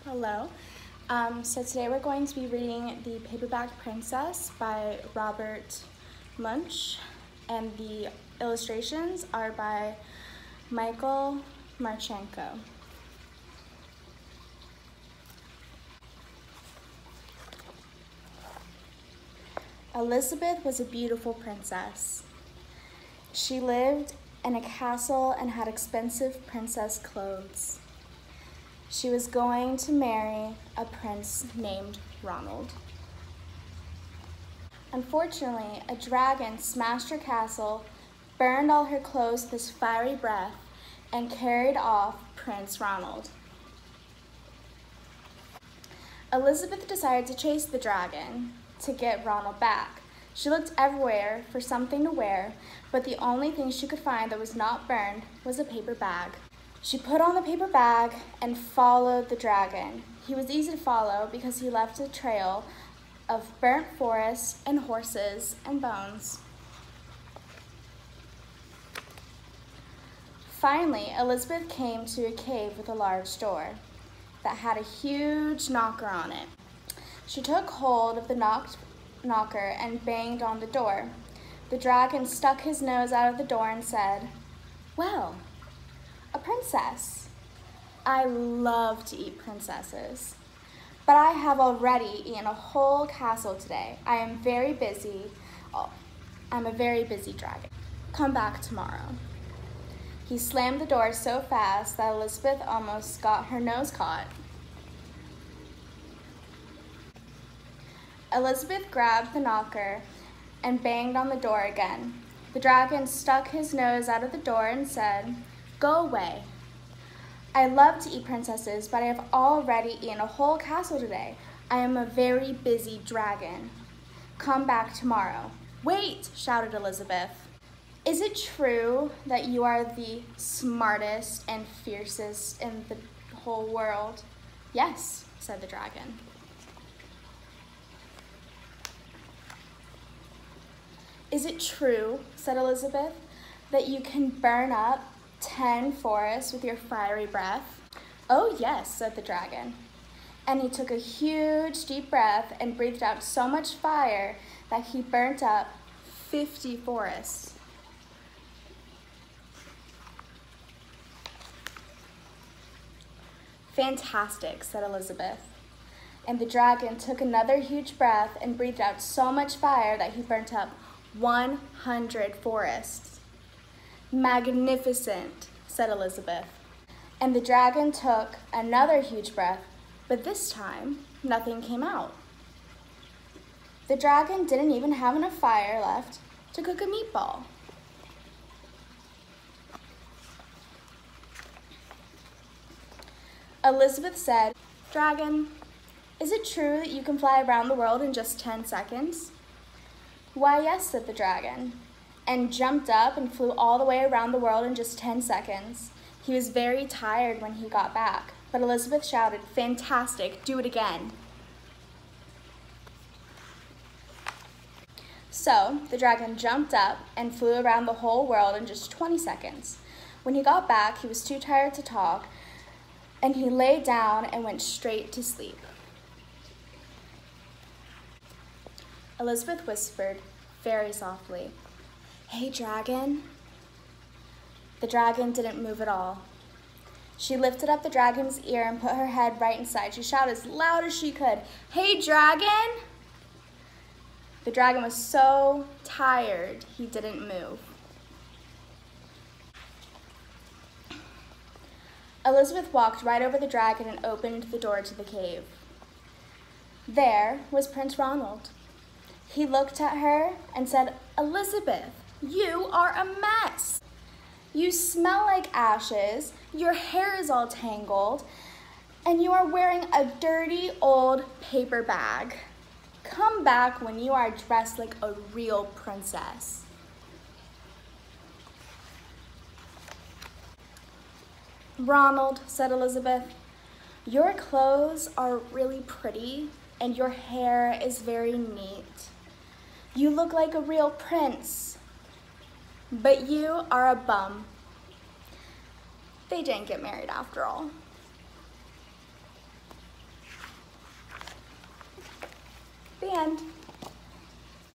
Hello. So today we're going to be reading The Paperback Princess by Robert Munsch, and the illustrations are by Michael Martchenko. Elizabeth was a beautiful princess. She lived in a castle and had expensive princess clothes. She was going to marry a prince named Ronald. Unfortunately, a dragon smashed her castle, burned all her clothes with his fiery breath, and carried off Prince Ronald. Elizabeth decided to chase the dragon to get Ronald back. She looked everywhere for something to wear, but the only thing she could find that was not burned was a paper bag. She put on the paper bag and followed the dragon. He was easy to follow because he left a trail of burnt forest and horses and bones. Finally, Elizabeth came to a cave with a large door that had a huge knocker on it. She took hold of the knocker and banged on the door. The dragon stuck his nose out of the door and said, "Well, a princess. I love to eat princesses, but I have already eaten a whole castle today. I am very busy. I'm a very busy dragon. Come back tomorrow." He slammed the door so fast that Elizabeth almost got her nose caught. Elizabeth grabbed the knocker and banged on the door again. The dragon stuck his nose out of the door and said, "Go away. I love to eat princesses, but I have already eaten a whole castle today. I am a very busy dragon. Come back tomorrow." "Wait," shouted Elizabeth. "Is it true that you are the smartest and fiercest in the whole world?" "Yes," said the dragon. "Is it true," said Elizabeth, "that you can burn up 10 forests with your fiery breath?" "Oh yes," said the dragon. And he took a huge deep breath and breathed out so much fire that he burnt up 50 forests. "Fantastic," said Elizabeth. And the dragon took another huge breath and breathed out so much fire that he burnt up 100 forests. "Magnificent," said Elizabeth. And the dragon took another huge breath, but this time, nothing came out. The dragon didn't even have enough fire left to cook a meatball. Elizabeth said, "Dragon, is it true that you can fly around the world in just 10 seconds?" "Why, yes," said the dragon, and jumped up and flew all the way around the world in just 10 seconds. He was very tired when he got back, but Elizabeth shouted, "Fantastic, do it again." So the dragon jumped up and flew around the whole world in just 20 seconds. When he got back, he was too tired to talk, and he lay down and went straight to sleep. Elizabeth whispered very softly, "Hey, dragon." The dragon didn't move at all. She lifted up the dragon's ear and put her head right inside. She shouted as loud as she could, "Hey, dragon!" The dragon was so tired, he didn't move. Elizabeth walked right over the dragon and opened the door to the cave. There was Prince Ronald. He looked at her and said, "Elizabeth, you are a mess. You smell like ashes, your hair is all tangled, and you are wearing a dirty old paper bag. Come back when you are dressed like a real princess." "Ronald," said Elizabeth, "your clothes are really pretty and your hair is very neat. You look like a real prince, but you are a bum." They didn't get married after all. The end.